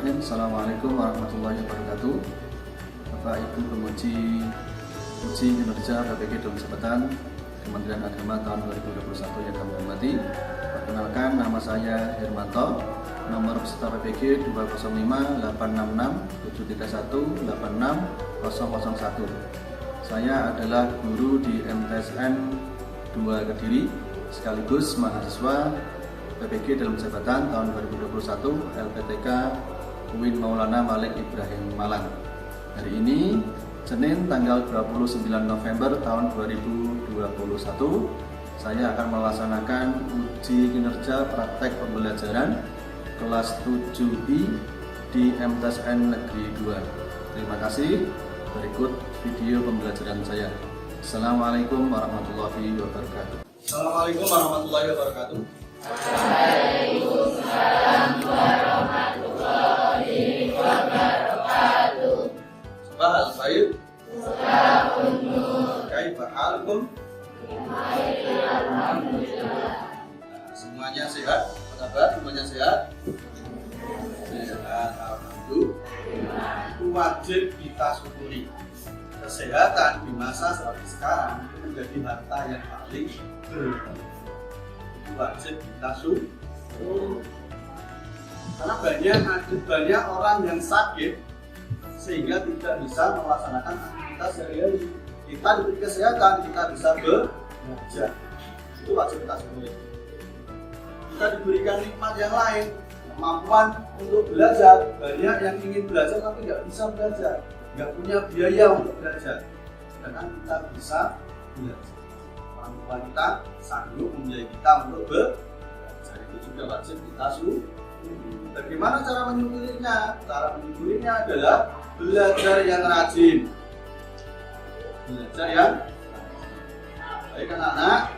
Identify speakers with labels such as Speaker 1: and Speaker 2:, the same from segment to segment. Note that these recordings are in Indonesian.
Speaker 1: Bismillahirrahmanirrahim. Assalamualaikum warahmatullahi wabarakatuh. Bapak Ibu pemuji uji kinerja PPG dalam jabatan Kementerian Agama tahun 2021 yang kami hormati. Perkenalkan, nama saya Hermanto. Nomor peserta PPG 205 86 731 86 001. Saya adalah guru di MTSN 2 Kediri sekaligus mahasiswa PPG dalam jabatan tahun 2021 LPTK UIN Maulana Malik Ibrahim Malang. Hari ini Senin tanggal 29 November tahun 2021 saya akan melaksanakan uji kinerja praktek pembelajaran kelas 7I di MTSN Negeri 2. Terima kasih. Berikut video pembelajaran saya. Assalamualaikum warahmatullahi wabarakatuh.
Speaker 2: Assalamualaikum warahmatullahi wabarakatuh.
Speaker 3: Waalaikumsalam warahmatullahi wabarakatuh.
Speaker 2: Sabah al-khair.
Speaker 3: Sabahun nur.
Speaker 2: Kaifa halukum?
Speaker 3: Alhamdulillah.
Speaker 2: Semuanya sehat? Apa kabar? Semuanya sehat? Sehat, alhamdulillah. Itu wajib kita syukuri. Kesehatan di masa seperti sekarang itu menjadi harta yang paling berharga. Wajib kita syukur karena banyak orang yang sakit sehingga tidak bisa melaksanakan aktivitas sehari-hari. Kita diberi kesehatan, kita bisa bekerja, itu wajib kita syukuri. Kita diberikan nikmat yang lain, kemampuan untuk belajar. Banyak yang ingin belajar tapi nggak bisa belajar, nggak punya biaya untuk belajar, sedangkan kita bisa belajar. Orang tua kita sanggup membiayai kita untuk belajar, itu juga wajib kita syukuri. Bagaimana cara menyukurinya? Cara menyukurinya adalah belajar yang rajin. Belajar yang baik anak-anak.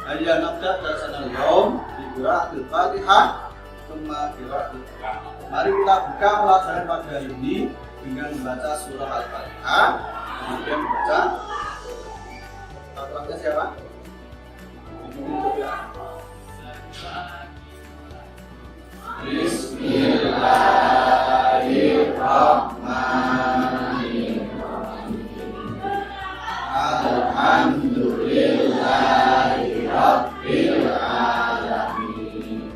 Speaker 2: Ayo nabda darsanal yaum bi qiraatil Fatihah tsumma qiraatul Qur'an. Mari kita buka pelajaran pada hari ini dengan membaca surah Al-Fatihah, kemudian membaca Al-Fatihah siapa?
Speaker 3: Bismillahirrahmanirrahim. Alhamdulillahi rabbil alamin.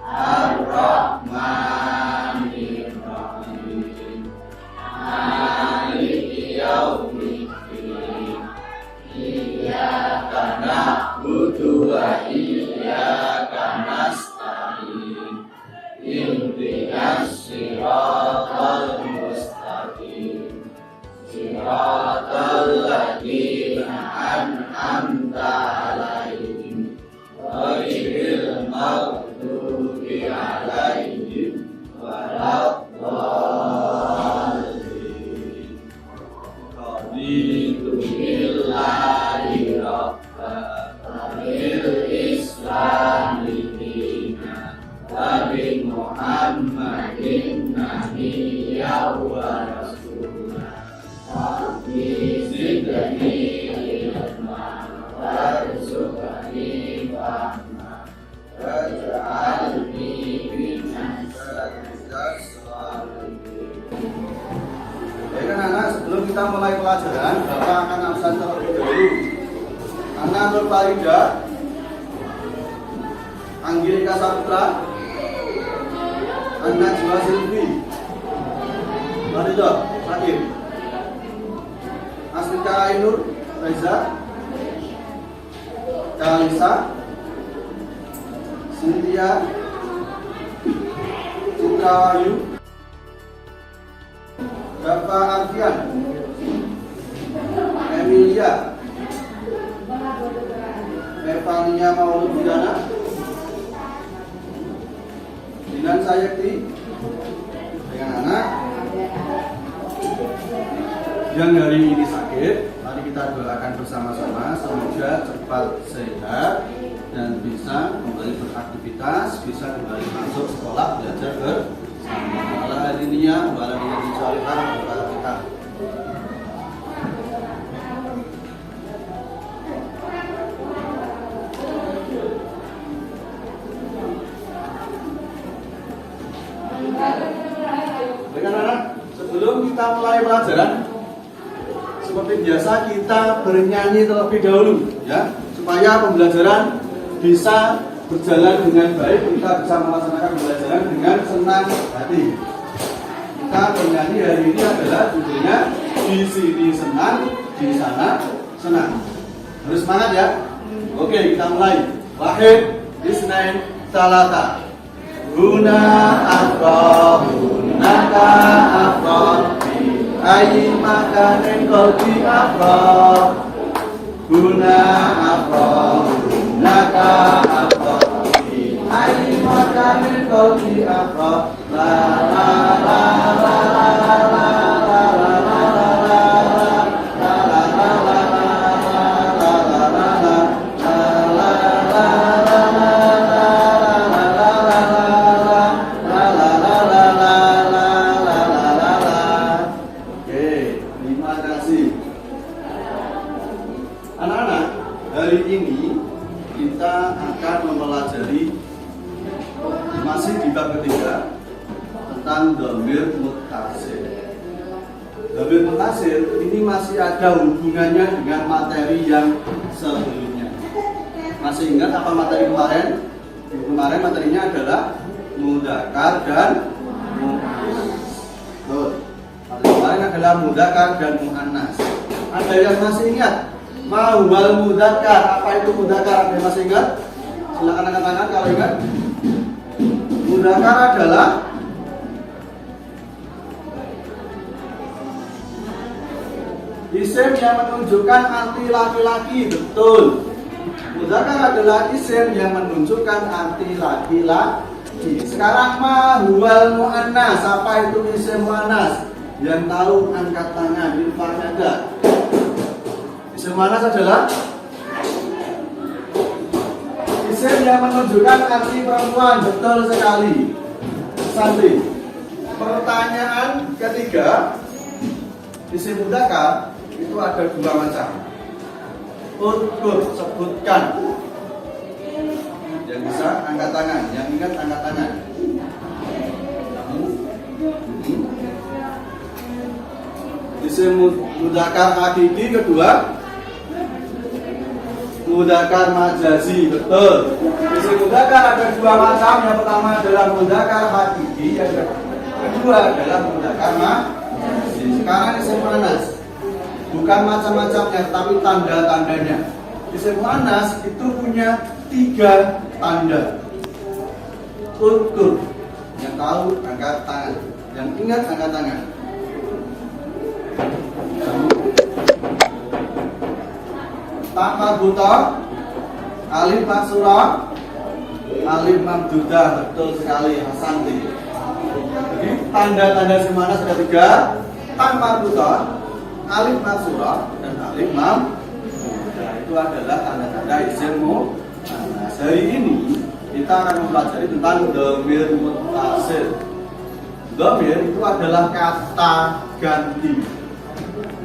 Speaker 3: Ar-Rahmanir Rahim. Maliki yaumiddin. Iyyaka na'budu wa iyyaka nasta'in. Ihdinas siratal mustaqim. Siratal ladzina an'amta 'alaihim ghairil maghdubi 'alaihim waladdallin. Raditu billahi rabban wa bil islami dinan wa bi Muhammadin nabiyyan wa rasulah. Rabbi zidni ilma warzuqni fahma waj'alni minas sholihin.
Speaker 2: Baik anak-anak, sebelum kita mulai pelajaran, Bapak akan absen terlebih dahulu. Anak Nur Farida, Anggilika Saputra, Anak Jiwa Silvi, Farida, Sakir, Astika Ainur, Reza, Kalisa, Cynthia, Citra Wahyu, Bapak Arfian, Emilia, Evania Maulud Bidana, Dinan Sayekti, dengan anak yang hari ini sakit. Mari kita doakan bersama-sama semoga cepat sehat dan bisa kembali beraktivitas, bisa kembali masuk sekolah belajar bersama. Ala hadiniya wa ala hadiniya salihah wa barakatuh.
Speaker 1: Baik anak-anak, sebelum kita mulai pelajaran, seperti biasa kita bernyanyi terlebih dahulu, ya, supaya pembelajaran bisa berjalan dengan baik, kita bisa melaksanakan pembelajaran dengan senang hati. Kita bernyanyi hari ini adalah judulnya di sini senang, di sana senang. Harus semangat ya. Oke, kita mulai. Wahid, Isnain, Salata. Guna afroh, gunaka afroh, ayi makanin kolbi afroh. Guna afroh, gunaka afroh, ayi makanin kolbi afroh. La la la la la la la la la la. Hari ini kita akan mempelajari masih di bab ketiga tentang dhamir muttasil. Dhamir muttasil ini masih ada hubungannya dengan materi yang sebelumnya. Masih ingat apa materi kemarin? Kemarin materinya adalah mudzakkar dan muannas. Materi kemarin adalah mudzakkar dan muannas. Ada yang masih ingat? Mahwal mudzakkar, apa itu mudzakkar? Ada yang masih ingat? Silakan angkat tangan kalau ingat. Mudzakkar adalah isim yang menunjukkan arti laki-laki, betul. Mudzakkar adalah isim yang menunjukkan arti laki-laki. Sekarang mahwal muannas, apa itu isim muannas? Yang tahu angkat tangan, infonya ada. Isim muannas adalah isim yang menunjukkan arti perempuan, betul sekali. Santi. Pertanyaan ketiga, isim mudzakkar itu ada dua macam. Udkur, sebutkan. Yang bisa angkat tangan, yang ingat angkat tangan. Isim mudzakkar hakiki kedua, mudzakkar majazi, betul. Isim mudzakkar ada dua macam. Yang pertama adalah mudzakkar hakiki, yang kedua adalah mudzakkar majazi. Sekarang isim muannas, bukan macam-macamnya, tapi tanda-tandanya. Isim muannas itu punya 3 tanda. Udkur, yang tahu angkat tangan, yang ingat angkat tangan. Tak marbuta, alif maksura, alif mamdudah, betul sekali Hasanti. Jadi tanda-tanda isim muannas ada 3. Tak marbuta, alif maksura, dan alif mamdudah. Itu adalah tanda-tanda isim muannas. Hari ini kita akan mempelajari tentang dhamir muttasil. Dhamir itu adalah kata ganti,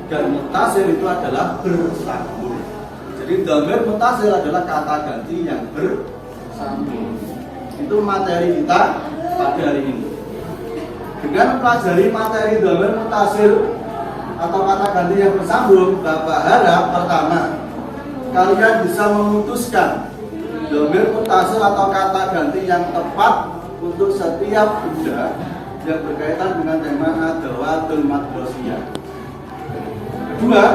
Speaker 1: dan muttasil itu adalah bersambung. Jadi dhamir muttasil adalah kata ganti yang bersambung. Itu materi kita pada hari ini. Dengan mempelajari materi dhamir muttasil atau kata ganti yang bersambung, Bapak harap pertama kalian bisa memutuskan dhamir muttasil atau kata ganti yang tepat untuk setiap benda yang berkaitan dengan tema adawatul madrosiyah. Kedua,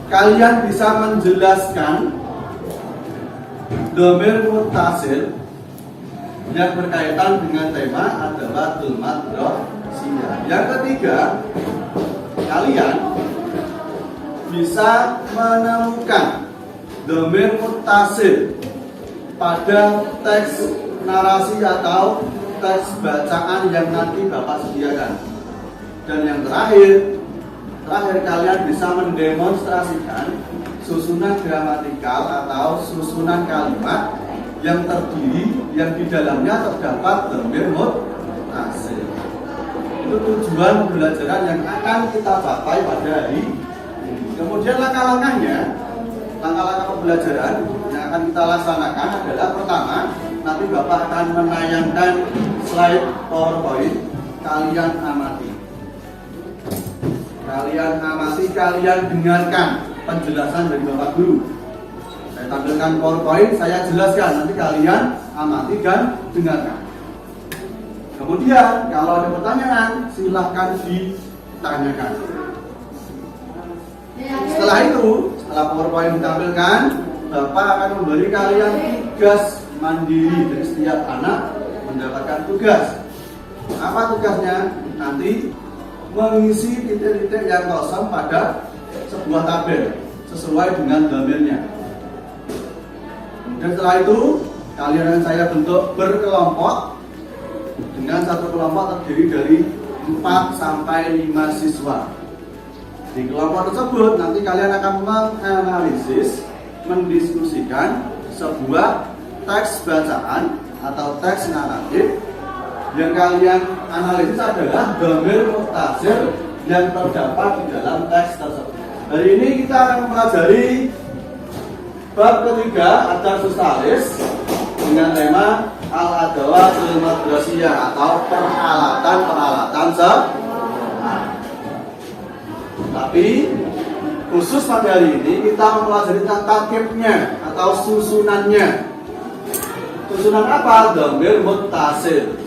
Speaker 1: kalian bisa menjelaskan dhamir muttasil yang berkaitan dengan tema adawatul madrosiyah. Yang ketiga, kalian bisa menemukan dhamir muttasil pada teks narasi atau teks bacaan yang nanti Bapak sediakan. Dan yang terakhir kalian bisa mendemonstrasikan susunan gramatikal atau susunan kalimat yang terdiri, yang di dalamnya terdapat dhamir muttasil. Itu tujuan pembelajaran yang akan kita capai pada hari ini. Kemudian langkah-langkah pembelajaran yang akan kita laksanakan adalah pertama, nanti Bapak akan menayangkan slide PowerPoint
Speaker 2: kalian amati. Kalian amati, kalian dengarkan penjelasan dari Bapak Guru. Saya tampilkan PowerPoint, saya jelaskan, nanti kalian amati dan dengarkan. Kemudian kalau ada pertanyaan silahkan ditanyakan. Setelah itu, setelah PowerPoint ditampilkan, Bapak akan memberi kalian tugas mandiri. Dari setiap anak mendapatkan tugas. Apa tugasnya? Nanti mengisi titik-titik yang kosong pada sebuah tabel sesuai dengan dhamirnya. Kemudian setelah itu, kalian dan saya bentuk berkelompok dengan satu kelompok terdiri dari 4 sampai 5 siswa. Di kelompok tersebut nanti kalian akan menganalisis, mendiskusikan sebuah teks bacaan atau teks naratif. Yang kalian analisis adalah dhamir muttasil yang terdapat di dalam teks tersebut. Hari ini kita akan mempelajari bab ketiga Adar Sustalis dengan tema Al-Adawatul Madrasiyah atau peralatan-peralatan sekolah. Tapi khusus pada hari ini kita mempelajari tentang tarkibnya atau susunannya. Susunan apa? Dhamir muttasil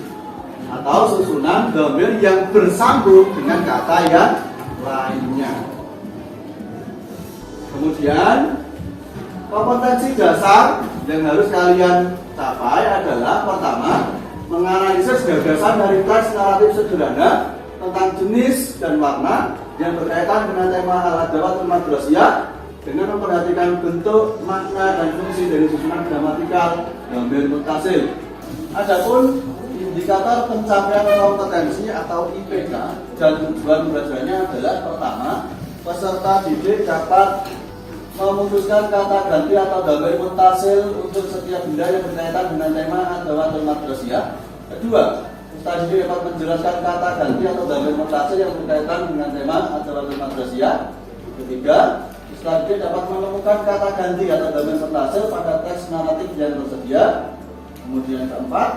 Speaker 2: atau susunan dhamir yang bersambung dengan kata yang lainnya. Kemudian kompetensi dasar yang harus kalian capai adalah pertama, menganalisis gagasan dari teks naratif sederhana tentang jenis dan warna yang berkaitan dengan tema Al-Adawatul Madrasiyah dengan memperhatikan bentuk, makna, dan fungsi dari susunan gramatikal dhamir muttasil. Adapun indikator pencapaian kompetensi atau IPK dan tujuan belajarnya adalah pertama, peserta didik dapat memutuskan kata ganti atau dhamir muttasil untuk setiap benda yang berkaitan dengan tema Adawatul Madrasiyah. Kedua, peserta didik dapat menjelaskan kata ganti atau dhamir muttasil yang berkaitan dengan tema Adawatul Madrasiyah. Ketiga, peserta didik dapat menemukan kata ganti atau dhamir muttasil pada teks naratif yang tersedia. Kemudian keempat,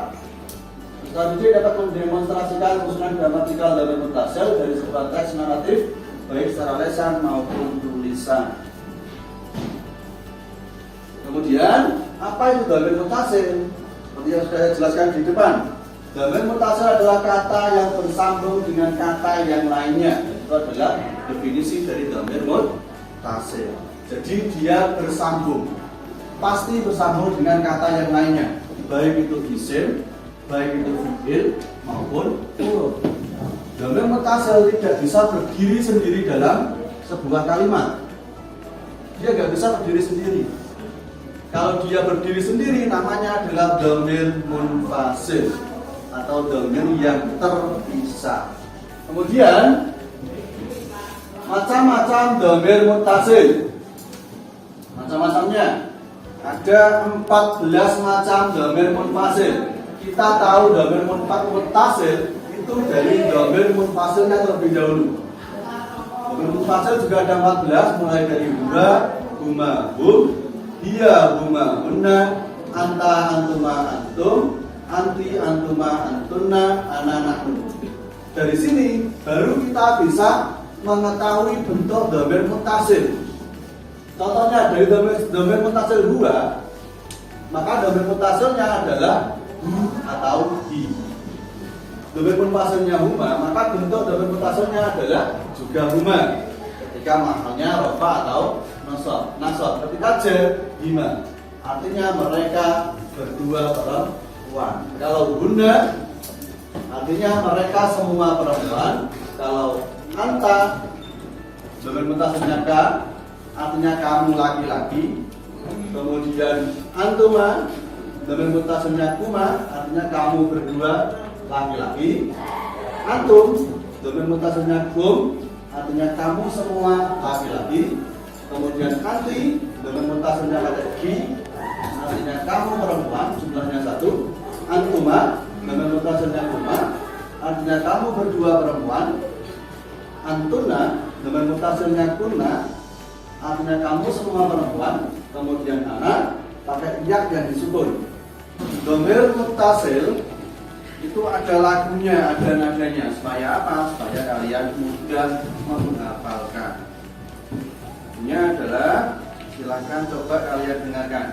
Speaker 2: peserta didik dapat mendemonstrasikan susunan gramatikal dhamir muttasil dari sebuah teks naratif baik secara lisan maupun tulisan. Kemudian, apa itu dhamir muttasil? Seperti yang sudah saya jelaskan di depan. Dhamir muttasil adalah kata yang bersambung dengan kata yang lainnya. Itu adalah definisi dari dhamir muttasil. Jadi dia bersambung, pasti bersambung dengan kata yang lainnya, baik itu isim, baik itu fi'il maupun huruf. Dhamir muttasil tidak bisa berdiri sendiri dalam sebuah kalimat. Dia nggak bisa berdiri sendiri. Kalau dia berdiri sendiri namanya adalah dhamir munfasil atau dhamir yang terpisah. Kemudian macam-macam dhamir muttasil. Macam-macamnya ada 14 macam dhamir munfasil. Kita tahu dhamir muttasil itu dari dhamir munfasilnya terlebih dahulu. Dhamir munfasil juga ada 14, mulai dari huwa, huma, hum, hiya, huma, hunna, anta, antuma, antum, anti, antuma, antunna, ana, nahnu. Dari sini baru kita bisa mengetahui bentuk dhamir muttasil. Contohnya dari dhamir muttasil huwa, maka dhamir muttasilnya adalah hu atau hi. Dhamir muttasilnya huma, maka bentuk dhamir muttasilnya adalah juga huma. Ketika mahalnya rafa atau nasab. Ketika hima, artinya mereka berdua perempuan. Kalau hunna, artinya mereka semua perempuan. Kalau anta, dhamir muttasilnya ka, artinya kamu laki-laki. Kemudian antuma, dhamir muttasilnya kuma, artinya kamu berdua laki-laki. Antum, dhamir muttasilnya kum, artinya kamu semua laki-laki. Kemudian anti, dhamir muttasilnya pada ki, artinya kamu perempuan, jumlahnya 1. Antuma, dhamir muttasilnya kuma, artinya kamu berdua perempuan. Antuna, dhamir muttasilnya kunna, artinya kamu semua perempuan. Kemudian anak pakai yak yang disukun. Dhamir muttasil itu ada lagunya, ada nadanya. Supaya apa? Supaya kalian mudah menghafalkan. Lagunya adalah, silakan coba kalian dengarkan.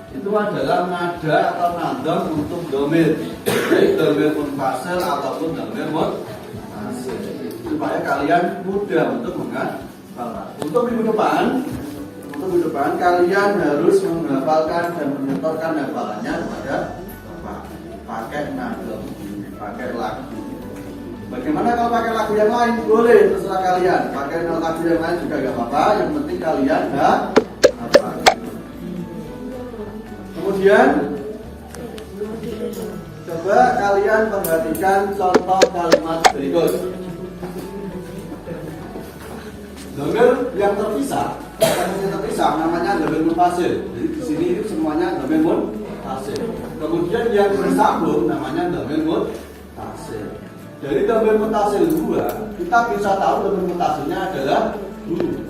Speaker 2: Itu adalah nada atau nadam untuk domir, baik domir munfasil ataupun domir muttasil, supaya kalian mudah untuk menghafal. Untuk minggu depan kalian harus menghafalkan dan menyetorkan hafalannya kepada Bapak. Pakai nadam, pakai lagu. Bagaimana kalau pakai lagu yang lain? Boleh, terserah kalian. Pakai lagu yang lain juga gak apa-apa. Yang penting kalian hafal. Kemudian coba kalian perhatikan contoh kalimat berikut. Domir yang terpisah namanya domir munfasil. Jadi di sini itu semuanya domir munfasil. Kemudian yang bersambung namanya domir muttasil. Dari domir muttasil 2 kita bisa tahu domir muttasilnya adalah guru.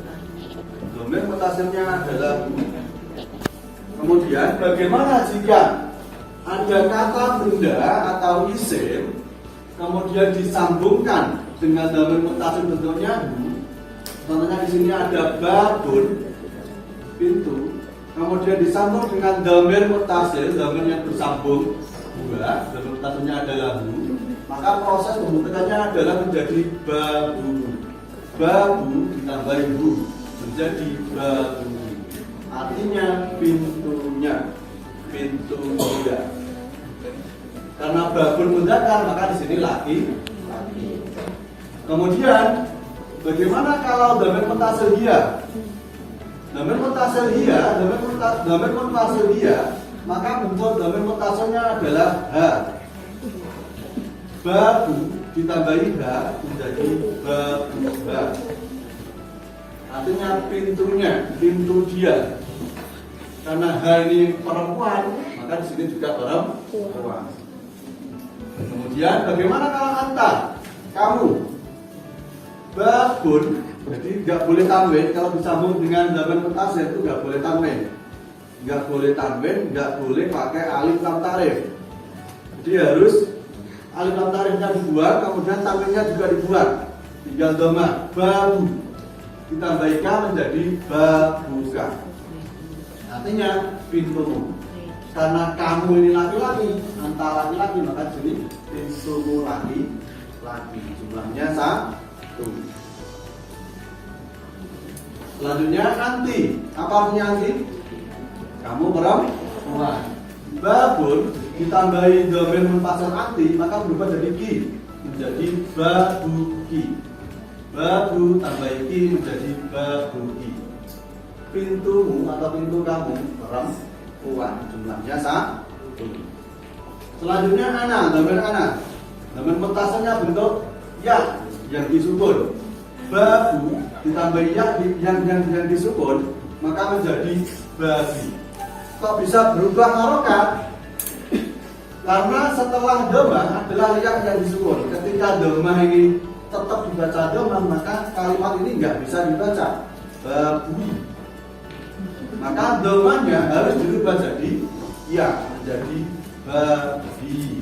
Speaker 2: Domir muttasilnya adalah guru. Kemudian bagaimana jika ada kata benda atau isim kemudian disambungkan dengan domir muttasil bentuknya hu. Contohnya di sini ada babun, pintu. Kemudian disambung dengan domir muttasil, domir yang bersambung dua, domir muttasilnya adalah hu. Maka proses pembentukannya adalah menjadi babu. Babu ditambahi hu menjadi babu. Artinya pintunya, pintu muda. Karena babun mudzakkar maka di sini laki. Kemudian bagaimana kalau domir muttasil dia? Domir muttasil dia, maka bentuk domir muttasilnya adalah ha. Babu ditambahi ha menjadi babuha. Artinya pintunya, pintu dia. Karena ha ini perempuan, maka di sini juga perempuan. Kemudian bagaimana kalau anta? Kamu. Babun, jadi nggak boleh tanwin. Kalau disambung dengan domir muttasil itu nggak boleh tanwin. Nggak boleh tanwin, nggak boleh pakai alif lam tarif. Jadi harus alif lam tarifnya dibuang, kemudian tanwinnya juga dibuang. Tinggal dhamma babu ditambahi ka menjadi babuka. Artinya pintumu. Karena kamu ini laki-laki, antara laki-laki maka jadi pintumu laki-laki. Jumlahnya 1. Selanjutnya anti. Apa artinya anti? Kamu perempuan. Babun ditambahi domir munfasil anti maka berubah jadi ki menjadi babuki. Babu tambahi ki menjadi babuki. Pintumu atau pintu kamu perempuan. Jumlahnya 1. Selanjutnya ana, domir ana. Domir muttasilnya bentuk ya yang disukun. Babu ditambahi ya yang disukun maka menjadi babi. Kok bisa berubah harokat? Karena setelah dhamma adalah ya yang disukun. Ketika dhamma ini tetap dibaca dhamma maka kalimat ini nggak bisa dibaca babi. Maka dhammanya harus dirubah jadi ya menjadi babi.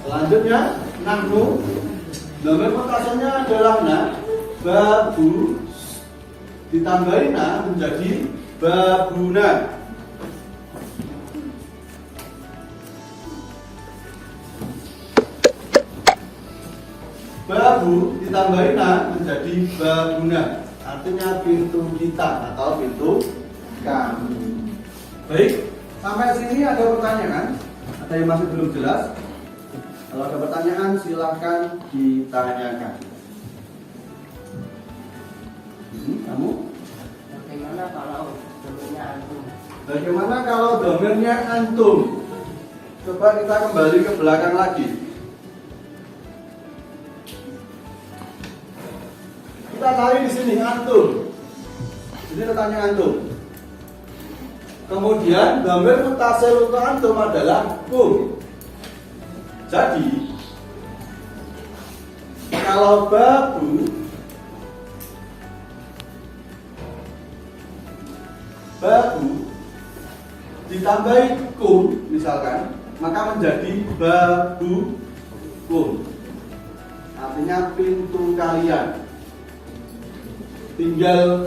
Speaker 2: Selanjutnya nahnu. Domir muttasilnya adalah na, babu ditambahi na menjadi babuna. babu ditambahin na menjadi babuna, artinya pintu kita atau pintu kami. Baik, sampai sini ada pertanyaan? Ada yang masih belum jelas? Kalau ada pertanyaan silahkan ditanyakan. Kamu?
Speaker 3: Bagaimana kalau domirnya antum?
Speaker 2: Bagaimana kalau domirnya antum? Coba kita kembali ke belakang lagi. Kita cari di sini antum. Ini letaknya antum. Kemudian domir mutasil untuk antum adalah kum. Jadi kalau babu ditambahi kum misalkan, maka menjadi babu kum. Artinya pintu kalian. Tinggal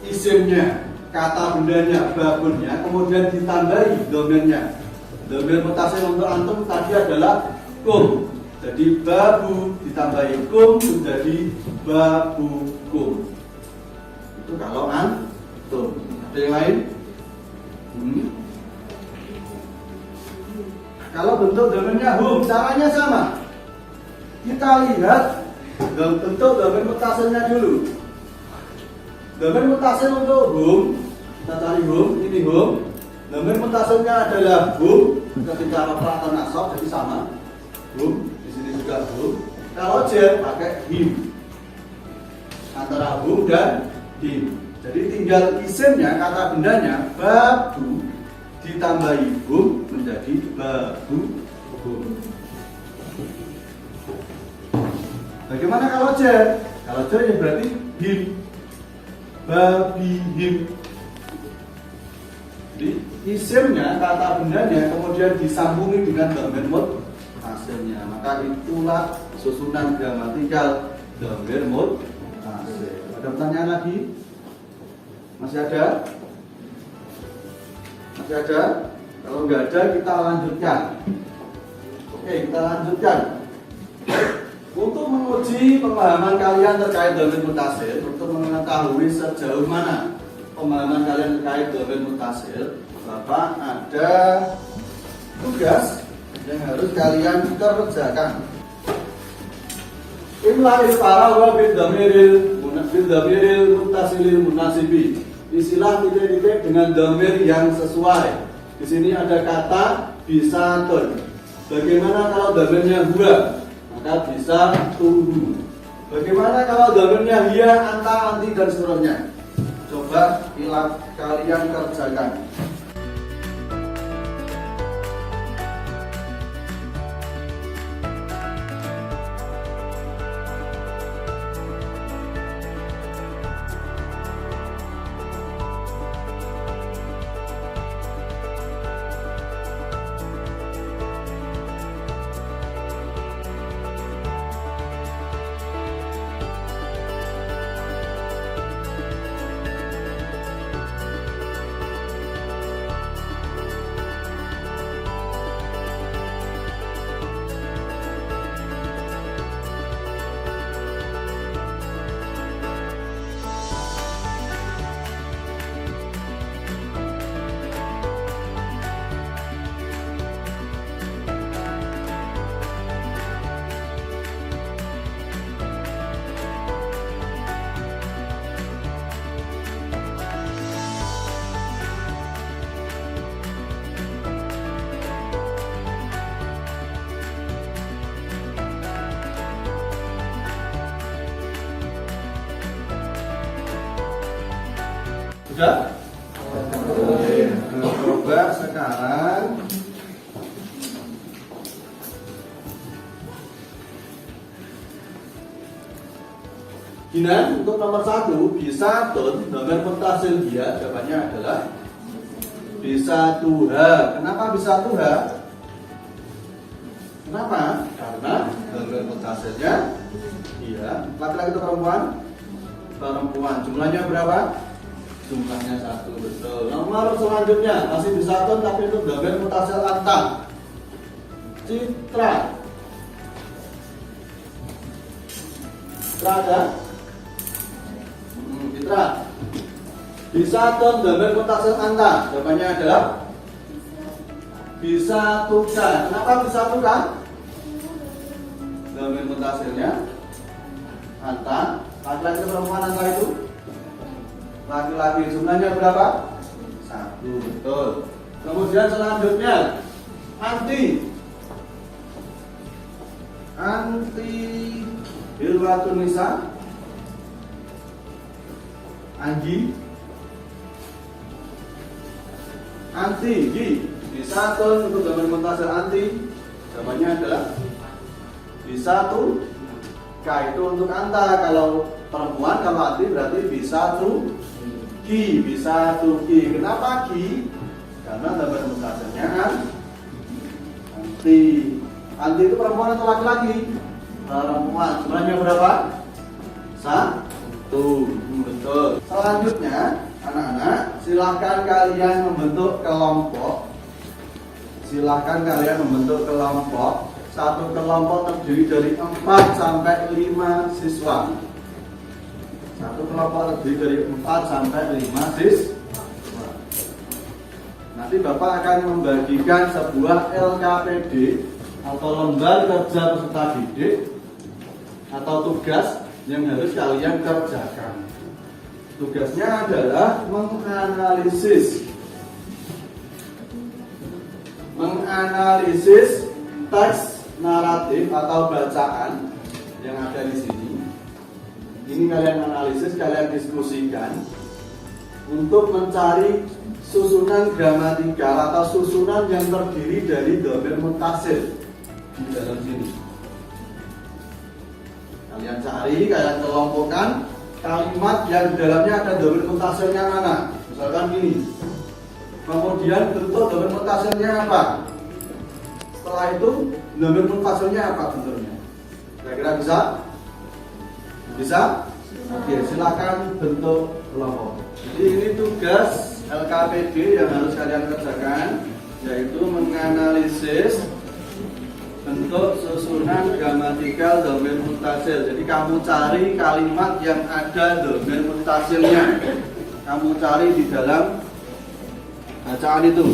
Speaker 2: isimnya, kata bendanya, babunnya, kemudian ditambahi domirnya. Domir mutasil untuk antum tadi adalah kum. Jadi babu ditambahi kum menjadi babu kum. Itu kalau antum. Ada yang lain? Kalau bentuk domirnya hum, caranya sama. Kita lihat bentuk domir mutasilnya dulu. Domir mutasil untuk hum, kita cari hum, ini hum. Domir mutasilnya adalah hum ketika rafa atau nasab, jadi sama. Hum, di sini juga hum. Kalau jar pakai him, antara hum dan him. Jadi tinggal isimnya, kata bendanya babu ditambahi hum menjadi babu hum. Bagaimana kalau jar? Kalau jar ya berarti him, babihim. Jadi isimnya, kata bendanya kemudian disambungi dengan domir mutasilnya, maka itulah susunan gramatikal domir mutasil. Ada pertanyaan lagi? Masih ada? Masih ada? Kalau nggak ada kita lanjutkan. Oke, kita lanjutkan. Untuk menguji pemahaman kalian terkait domir mutasil, untuk mengetahui sejauh mana pemahaman kalian terkait domir mutasil, Bapak ada tugas yang harus kalian kerjakan. Imla'il fara wa bil dhamiril muttasilil munasibi. Isilah titik-titik dengan domir yang sesuai. Di sini ada kata bisatun. Bagaimana kalau domirnya huwa? Maka bisa tunggu. Bagaimana kalau domirnya hiya, anta, anti dan seterusnya? Coba kalian kerjakan. Sudah? Coba sekarang Gina, untuk nomor 1 bisa tun domir mutasil dia, jawabannya adalah bisa tuha. Kenapa bisa tuha? Kenapa? Karena domir mutasilnya dia laki-laki atau perempuan? Perempuan. Jumlahnya berapa? Jumlahnya 1, betul. Nomor selanjutnya masih bisa tun tapi itu domir mutasil anta. Citra. Fitra ada? Fitra. Bisatun dhamir mutasil anta. Jawabannya adalah bisatuka. Kenapa bisatuka? Dhamir mutasilnya anta. Laki-laki perempuan anta itu? Laki-laki. Jumlahnya berapa? 1. Betul. Kemudian selanjutnya anti. Anti hilwatun nisa. Anggi. Anti, gi. Bisatun untuk dhamir mutasil anti. Jawabannya adalah bisatu. K itu untuk anta. Kalau perempuan, kalau anti berarti bisatu ki. Bisatu ki. Kenapa ki? Karena dhamir mutasilnya anti. Anti itu perempuan atau laki-laki? Perempuan. Jumlahnya berapa? 1. Betul. Selanjutnya, anak-anak, silahkan kalian membentuk kelompok. Silahkan kalian membentuk kelompok. Satu kelompok terdiri dari 4 sampai 5 siswa. Satu kelompok terdiri dari 4 sampai 5 siswa. Nanti Bapak akan membagikan sebuah LKPD atau lembar kerja peserta didik atau tugas yang harus kalian kerjakan. Tugasnya adalah menganalisis teks naratif atau bacaan yang ada di sini. Ini kalian analisis, kalian diskusikan untuk mencari susunan gramatikal atau susunan yang terdiri dari dhamir mutasil di dalam sini. Kalian cari, kalian kelompokkan kalimat yang di dalamnya ada dhamir mutasilnya mana. Misalkan gini. Kemudian bentuk dhamir mutasilnya apa? Setelah itu dhamir mutasilnya apa bentuknya? Kira-kira bisa? Bisa? Oke, silakan bentuk kelompok. Jadi ini tugas LKPD yang harus kalian kerjakan, yaitu menganalisis bentuk susunan gramatikal dhamir mutasil. Jadi kamu cari kalimat yang ada dhamir mutasilnya. Kamu cari di dalam bacaan itu.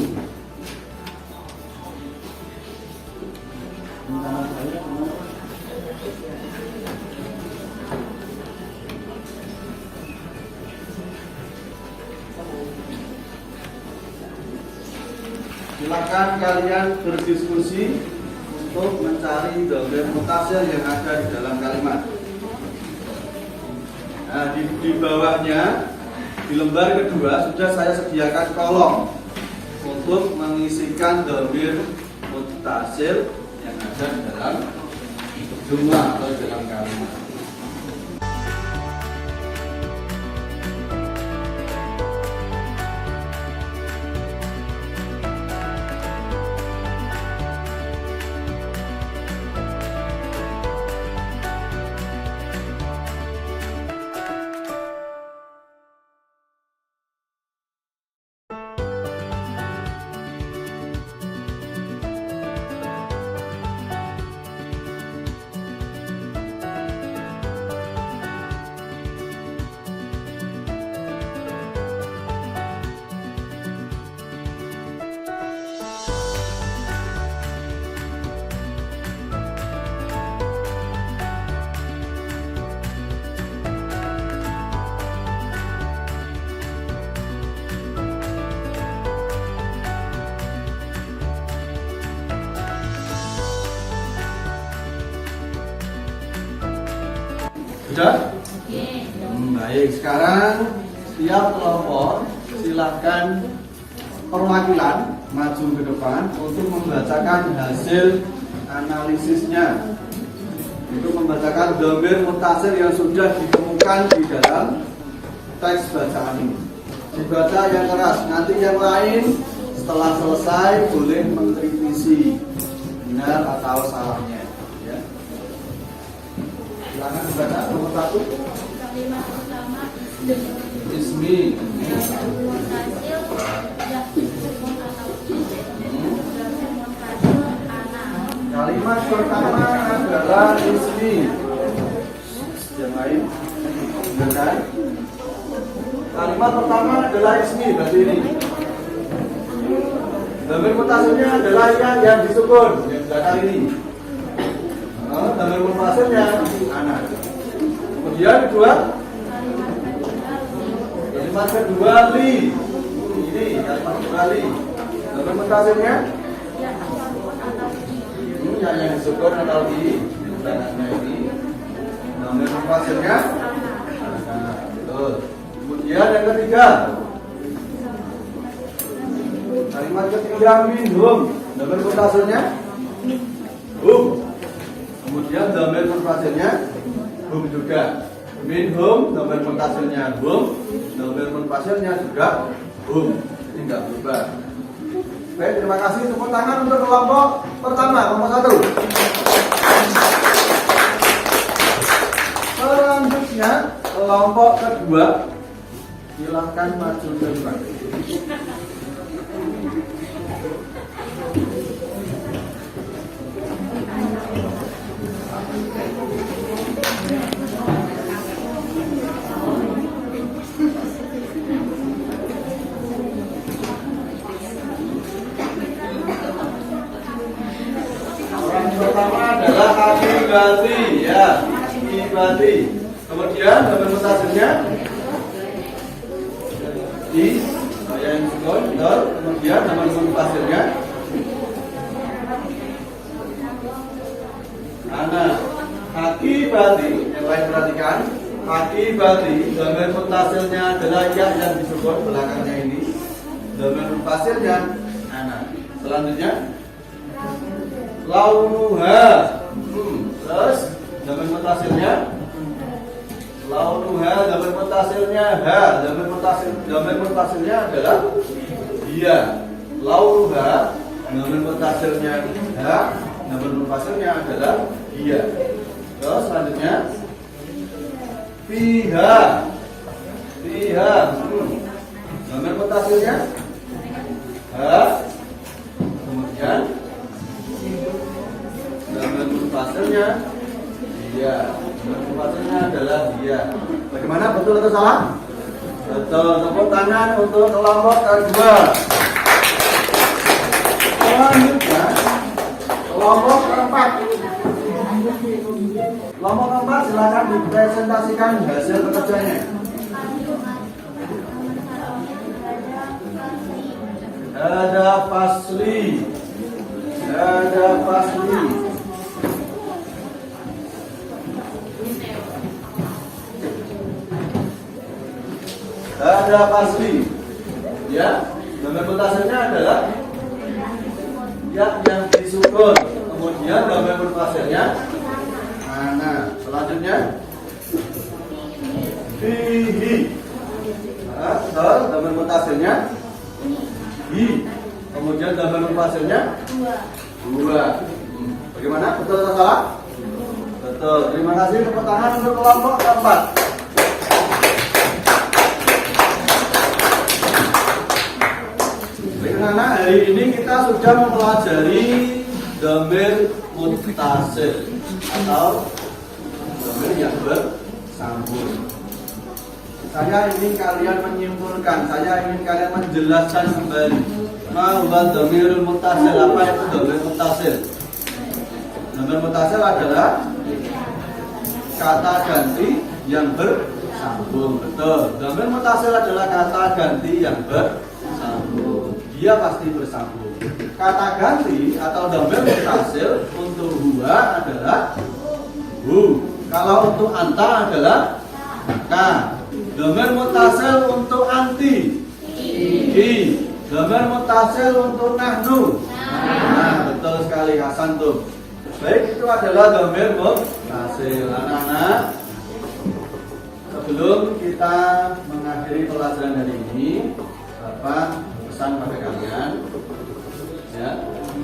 Speaker 2: Silakan kalian berdiskusi untuk mencari dhamir mutasil yang ada di dalam kalimat. Nah, di bawahnya, di lembar kedua sudah saya sediakan kolom untuk mengisikan dhamir mutasil yang ada di dalam jumlah atau di dalam kalimat. Sudah? Baik, sekarang setiap kelompok silahkan perwakilan maju ke depan untuk membacakan hasil analisisnya, untuk membacakan dhamir mutasil yang sudah ditemukan di dalam teks bacaan ini. Dibaca yang keras, nanti yang lain setelah selesai boleh mengkritisi benar atau salahnya. Ya. Silakan dibaca nomor 1.
Speaker 4: Kalimat pertama
Speaker 2: Ismi. Kalimat pertama adalah ismi. Jangan
Speaker 1: lain? Benar. Kalimat pertama adalah ismi, berarti ini. Dhamir mutasilnya adalah yang disukun, yang belakang ini. Dhamir munfasilnya ana. Kemudian kedua, kalimat kedua li. Ini kalimat kedua li. Dhamir mutasilnya yang disukun atau di belakangnya ini. Dhamir munfasilnya ana. Betul. Kemudian yang ketiga, kalimat ketiga minhum, dhamir mutasilnya hum. Kemudian dhamir munfasilnya hum juga. Minhum, dhamir mutasilnya hum, dhamir munfasilnya juga hum. Ini enggak berubah. Baik, terima kasih. Tepuk tangan untuk kelompok pertama, kelompok 1. Selanjutnya kelompok kedua, silahkan maju ke depan. Orang pertama adalah akibati, ya, akibati. Kemudian dhamir mutasilnya di yang disukun, betul. Kemudian dhamir munfasilnya ana. Akibati, yang lain perhatikan. Akibati, dhamir mutasilnya adalah ya yang disukun, belakangnya ini. Dhamir munfasilnya ana. Selanjutnya launuha. Terus dhamir mutasilnya launuha, dhamir mutasilnya ha. Dhamir mutasilnya adalah dia. Launuha, dhamir mutasilnya ha. Dhamir mutasilnya adalah dia. Terus selanjutnya fiha. Fiha. Dhamir mutasilnya ha. Kemudian dhamir munfasilnya dia. Dhamir munfasilnya adalah dia. Bagaimana, betul atau salah? Betul. Tepuk tangan untuk kelompok kedua. Selanjutnya kelompok keempat. Kelompok keempat, silakan dipresentasikan hasil pekerjaannya. Ada fasli. Ada fasli. Ada fasli. Ya, dhamir mutasilnya adalah ya yang disukun. Kemudian dhamir munfasilnya ana. Selanjutnya fihi. Betul, dhamir mutasilnya hi. Kemudian dhamir munfasilnya dua. Bagaimana? Betul atau salah? Betul. Terima kasih. Tepuk tangan untuk kelompok keempat. Karena hari ini kita sudah mempelajari dhamir muttasil atau dhamir yang bersambung. Saya ingin kalian menyimpulkan, saya ingin kalian menjelaskan kembali bahwa dhamirul muttasil, apa itu dhamir muttasil? Dhamir muttasil adalah kata ganti yang bersambung. Betul. Dhamir muttasil adalah kata ganti yang bersambung. Dia pasti bersambung. Kata ganti atau dhamir muttasil untuk huwa adalah hu. Kalau untuk anta adalah ka. Dhamir muttasil untuk anti ki. Dhamir muttasil untuk nahnu. Nah, betul sekali, Hasan tuh. Baik, itu adalah dhamir muttasil. Anak-anak, sebelum kita mengakhiri pelajaran hari ini, Bapak pesan pada kalian, ya,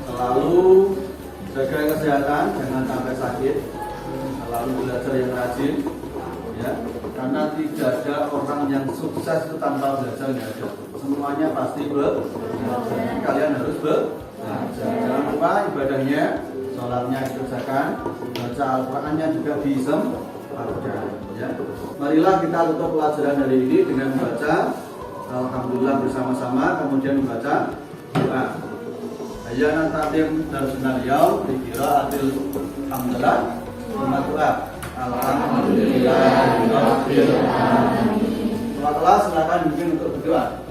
Speaker 1: selalu jaga kesehatan, jangan sampai sakit, selalu belajar yang rajin, ya, karena tidak ada orang yang sukses itu tanpa belajar, nggak ada. Semuanya pasti belajar. Kalian harus belajar. Jangan lupa ibadahnya, sholatnya dikerjakan, baca Al-Qurannya juga
Speaker 2: keluarga. Ya. Marilah kita tutup pelajaran hari ini dengan membaca Alhamdulillah bersama-sama, kemudian membaca doa. Ayana tatim darsunan yaum dikiraatil hamdalah doa. Alhamdulillah. Silakan mungkin untuk berdoa.